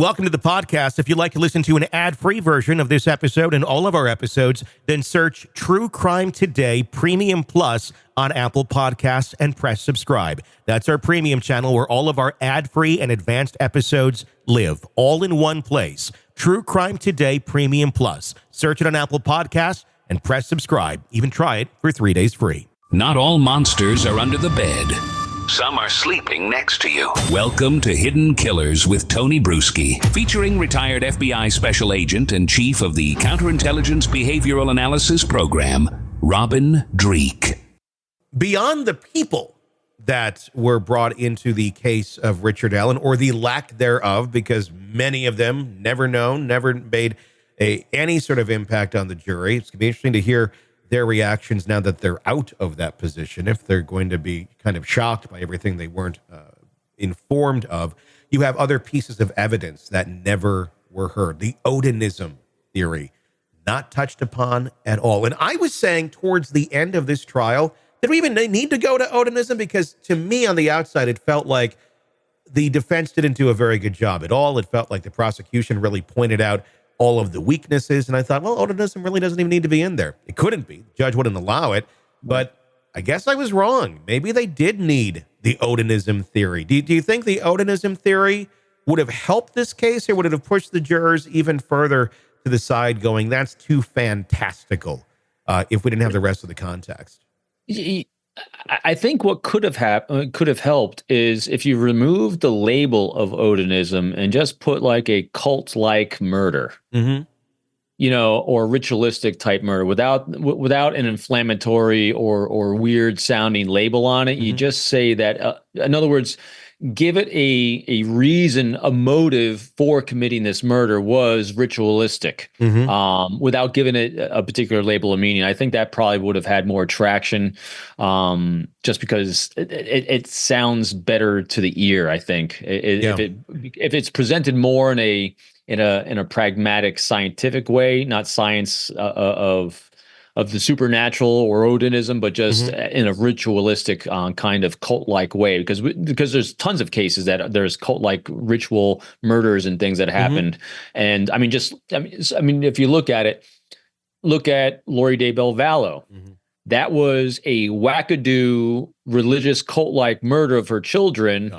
Welcome to the podcast. If you'd like to listen to an ad-free version of this episode and all of our episodes, then search True Crime Today Premium Plus on Apple Podcasts and press subscribe. That's our premium channel where all of our ad-free and advanced episodes live, all in one place. True Crime Today Premium Plus. Search it on Apple Podcasts and press subscribe. Even try it for 3 days free. Not all monsters are under the bed. Some are sleeping next to you. Welcome to Hidden Killers with Tony Bruschi, featuring retired FBI Special Agent and Chief of the Counterintelligence Behavioral Analysis Program, Robin Dreeke. Beyond the people that were brought into the case of Richard Allen, or the lack thereof, because many of them never known, never made any sort of impact on the jury. It's going to be interesting to hear their reactions now that they're out of that position, if they're going to be kind of shocked by everything they weren't informed of. You have other pieces of evidence that never were heard. The Odinism theory, not touched upon at all. And I was saying towards the end of this trial, did we even need to go to Odinism? Because to me on the outside, it felt like the defense didn't do a very good job at all. It felt like the prosecution really pointed out all of the weaknesses. And I thought, well, Odinism really doesn't even need to be in there. It couldn't be. The judge wouldn't allow it. But I guess I was wrong. Maybe they did need the Odinism theory. Do you think the Odinism theory would have helped this case, or would it have pushed the jurors even further to the side going, that's too fantastical, if we didn't have the rest of the context? I think what could have helped is if you remove the label of Odinism and just put like a cult-like murder, or ritualistic type murder without an inflammatory or weird sounding label on it. You just say that, in other words, give it a reason, a motive for committing this murder was ritualistic, without giving it a particular label of meaning. I think that probably would have had more traction, just because it sounds better to the ear. I think if it's presented more in a pragmatic, scientific way, not science of the supernatural or Odinism, but just in a ritualistic kind of cult-like way, because there's tons of cases that there's cult-like ritual murders and things that happened. And I mean, if you look at Lori Day Belvallo, that was a wackadoo religious cult-like murder of her children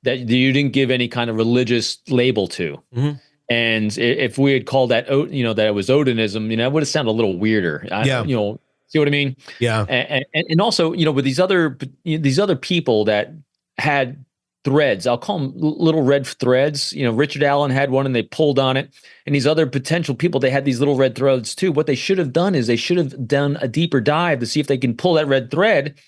that you didn't give any kind of religious label to. And if we had called that, that it was Odinism, it would have sounded a little weirder. See what I mean? Yeah. And also, with these other people that had threads, I'll call them little red threads. Richard Allen had one and they pulled on it. And these other potential people, they had these little red threads too. What they should have done is they should have done a deeper dive to see if they can pull that red thread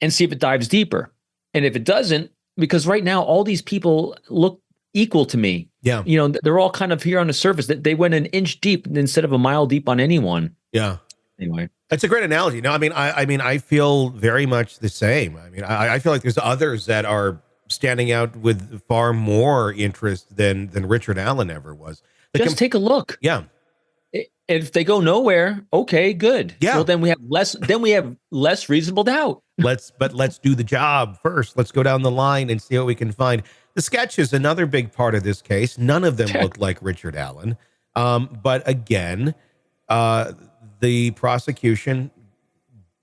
and see if it dives deeper. And if it doesn't, because right now all these people look equal to me. Yeah. They're all kind of here on the surface. That they went an inch deep instead of a mile deep on anyone. Yeah. Anyway. That's a great analogy. No, I feel very much the same. I feel like there's others that are standing out with far more interest than Richard Allen ever was. Just take a look. Yeah. If they go nowhere, okay, good. Yeah. Well, then we have less reasonable doubt. Let's do the job first. Let's go down the line and see what we can find. The sketch is another big part of this case. None of them looked like Richard Allen. But again, the prosecution,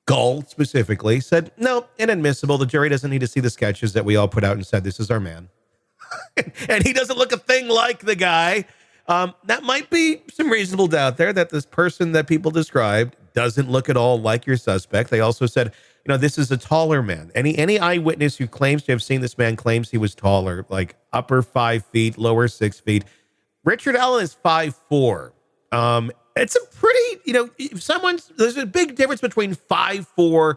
Gull specifically, said, no, inadmissible. The jury doesn't need to see the sketches that we all put out and said, this is our man. And he doesn't look a thing like the guy. That might be some reasonable doubt there that this person that people described doesn't look at all like your suspect. They also said, this is a taller man. Any eyewitness who claims to have seen this man claims he was taller, like upper 5 feet, lower 6 feet. Richard Allen is 5'4". It's a pretty, there's a big difference between 5'4"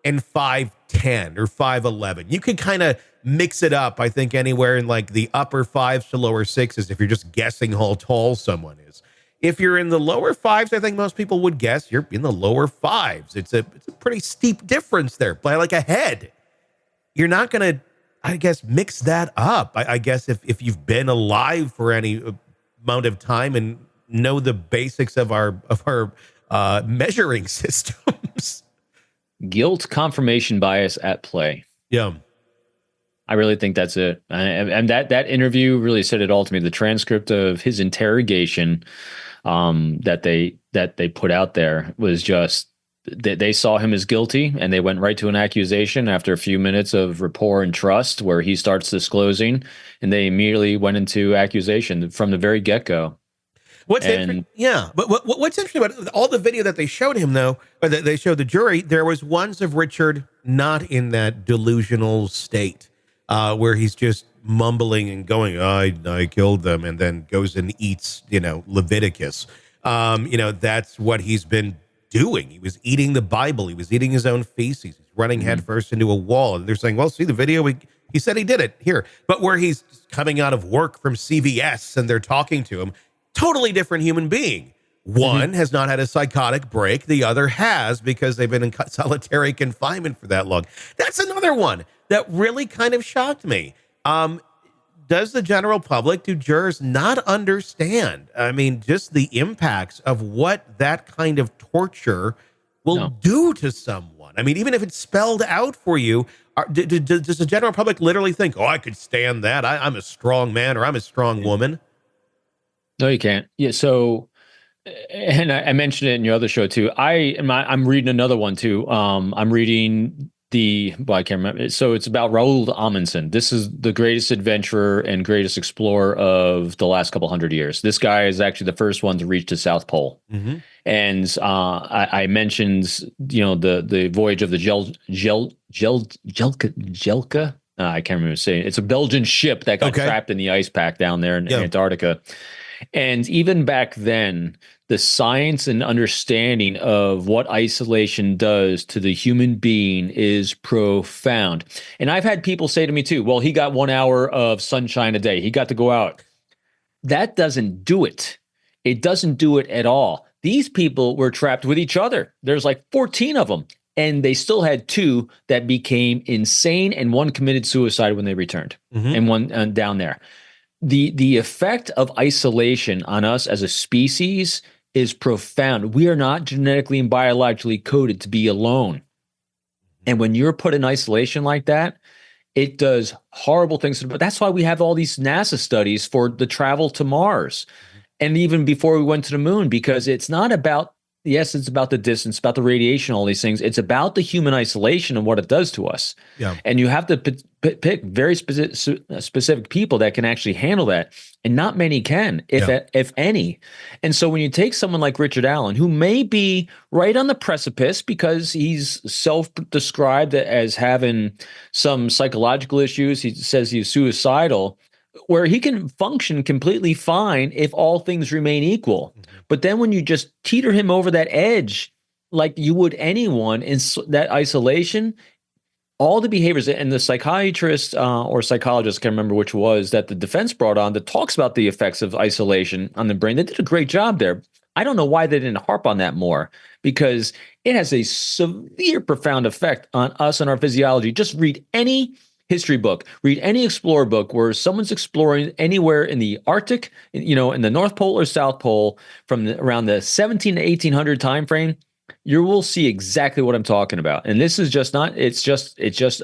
and 5'10" or 5'11". You can kind of mix it up, I think, anywhere in like the upper 5s to lower 6s if you're just guessing how tall someone is. If you're in the lower 5s, I think most people would guess you're in the lower 5s. It's a pretty steep difference there, by like a head. You're not going to, I guess, mix that up. I guess if you've been alive for any amount of time and know the basics of our measuring systems. Guilt confirmation bias at play. Yeah. I really think that's it. And that interview really said it all to me. The transcript of his interrogation that they put out there was just they saw him as guilty, and they went right to an accusation after a few minutes of rapport and trust, where he starts disclosing, and they immediately went into accusation from the very get-go. What's interesting about all the video that they showed him, though, or that they showed the jury, there was ones of Richard not in that delusional state where he's just mumbling and going, I killed them, and then goes and eats, Leviticus. That's what he's been doing. He was eating the Bible. He was eating his own feces. He's running headfirst into a wall. And they're saying, well, see the video. He said he did it here. But where he's coming out of work from CVS and they're talking to him, totally different human being. One has not had a psychotic break. The other has, because they've been in solitary confinement for that long. That's another one that really kind of shocked me. Does the general public, do jurors not understand? I mean, just the impacts of what that kind of torture will do to someone. I mean, even if it's spelled out for you, does the general public literally think, I could stand that. I'm a strong man, or I'm a strong woman? No, you can't. Yeah. So, and I mentioned it in your other show too. I'm reading another one too. I'm reading I can't remember. So it's about Raoul Amundsen. This is the greatest adventurer and greatest explorer of the last couple hundred years. This guy is actually the first one to reach the South Pole. And I mentioned, the voyage of the Jelka. I can't remember saying it. It's a Belgian ship that got trapped in the ice pack down there in Antarctica. And even back then, the science and understanding of what isolation does to the human being is profound. And I've had people say to me too, well, he got 1 hour of sunshine a day. He got to go out. That doesn't do it. It doesn't do it at all. These people were trapped with each other. There's like 14 of them. And they still had 2 that became insane, and 1 committed suicide when they returned, and 1 down there. The effect of isolation on us as a species is profound. We are not genetically and biologically coded to be alone. And when you're put in isolation like that, it does horrible things. But that's why we have all these NASA studies for the travel to Mars. And even before we went to the moon, because it's not about, yes, it's about the distance, about the radiation, all these things. It's about the human isolation and what it does to us. Yeah. And you have to pick very specific people that can actually handle that. And not many can, if any. And so when you take someone like Richard Allen, who may be right on the precipice because he's self-described as having some psychological issues, he says he's suicidal, where he can function completely fine if all things remain equal. But then when you just teeter him over that edge, like you would anyone in that isolation, all the behaviors, and the psychiatrist or psychologist, I can't remember which was, that the defense brought on that talks about the effects of isolation on the brain. They did a great job there. I don't know why they didn't harp on that more, because it has a severe, profound effect on us and our physiology. Just read any history book, read any explorer book where someone's exploring anywhere in the Arctic, in the North Pole or South Pole from around the 17 to 1800 time frame. You will see exactly what I'm talking about. And this is just not, it's just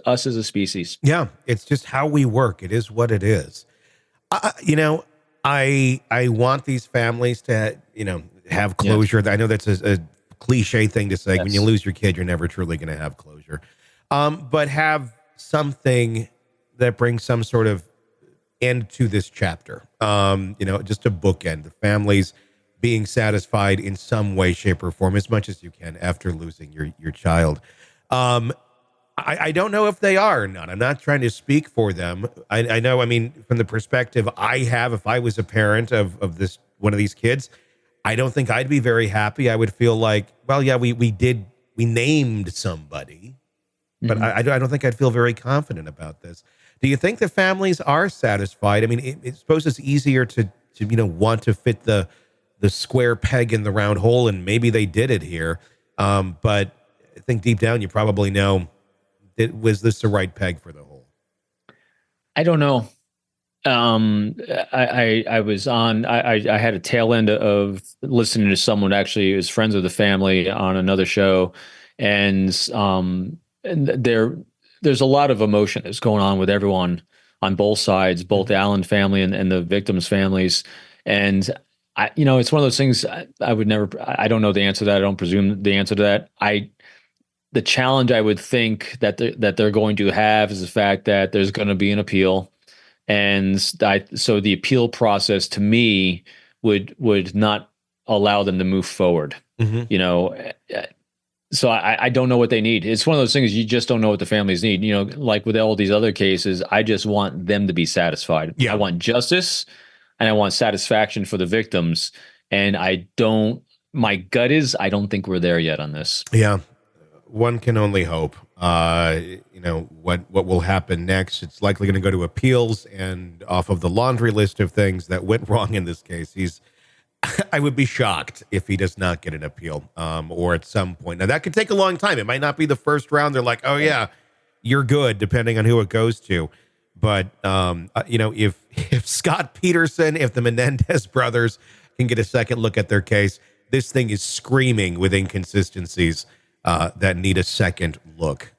us as a species. Yeah. It's just how we work. It is what it is. I want these families to, have closure. Yeah. I know that's a cliche thing to say. Yes. When you lose your kid, you're never truly going to have closure. But have something that brings some sort of end to this chapter. Just a bookend. The families being satisfied in some way, shape, or form as much as you can after losing your child. I don't know if they are or not. I'm not trying to speak for them. I know, from the perspective I have, if I was a parent of this one of these kids, I don't think I'd be very happy. I would feel like, well, yeah, we named somebody, but I don't think I'd feel very confident about this. Do you think the families are satisfied? I suppose it's easier to want to fit the square peg in the round hole, and maybe they did it here. But I think deep down, you probably know, was this the right peg for the hole? I don't know. I was on, I had a tail end of listening to someone actually who's friends with the family on another show. And they're there's a lot of emotion that's going on with everyone on both sides, both the Allen family and the victims' families. And it's one of those things I would never, I don't know the answer to that. I don't presume the answer to that. The challenge I would think that they're going to have is the fact that there's going to be an appeal. And so the appeal process to me would not allow them to move forward. So I don't know what they need. It's one of those things you just don't know what the families need. Like with all these other cases, I just want them to be satisfied. Yeah. I want justice and I want satisfaction for the victims. And my gut is, I don't think we're there yet on this. Yeah. One can only hope. What will happen next. It's likely going to go to appeals, and off of the laundry list of things that went wrong in this case, I would be shocked if he does not get an appeal, or at some point. Now, that could take a long time. It might not be the first round. They're like, oh, yeah, you're good, depending on who it goes to. But, if Scott Peterson, if the Menendez brothers can get a second look at their case, this thing is screaming with inconsistencies that need a second look.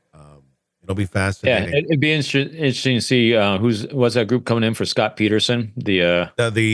It'll be fascinating. Yeah, it'd be interesting to see what's that group coming in for Scott Peterson, the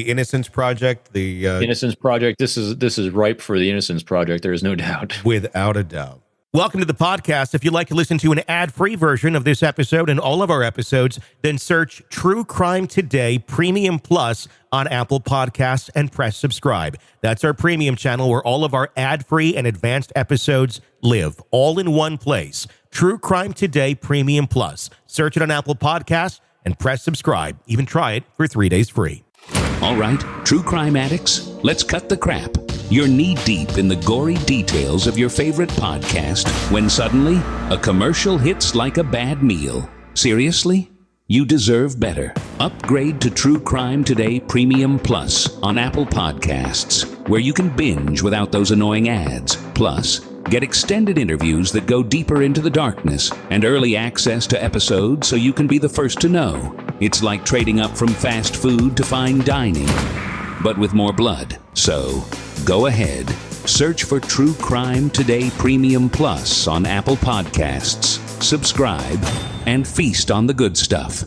Innocence Project. The Innocence Project. This is ripe for the Innocence Project. There is no doubt. Without a doubt. Welcome to the podcast. If you'd like to listen to an ad-free version of this episode and all of our episodes, then search True Crime Today Premium Plus on Apple Podcasts and press subscribe. That's our premium channel where all of our ad-free and advanced episodes live, all in one place. True Crime Today Premium Plus. Search it on Apple Podcasts and press subscribe. Even try it for 3 days free. All right, true crime addicts, let's cut the crap. You're knee-deep in the gory details of your favorite podcast when suddenly a commercial hits like a bad meal. Seriously? You deserve better. Upgrade to True Crime Today Premium Plus on Apple Podcasts, where you can binge without those annoying ads. Plus, get extended interviews that go deeper into the darkness and early access to episodes so you can be the first to know. It's like trading up from fast food to fine dining, but with more blood. So, go ahead. Search for True Crime Today Premium Plus on Apple Podcasts. Subscribe and feast on the good stuff.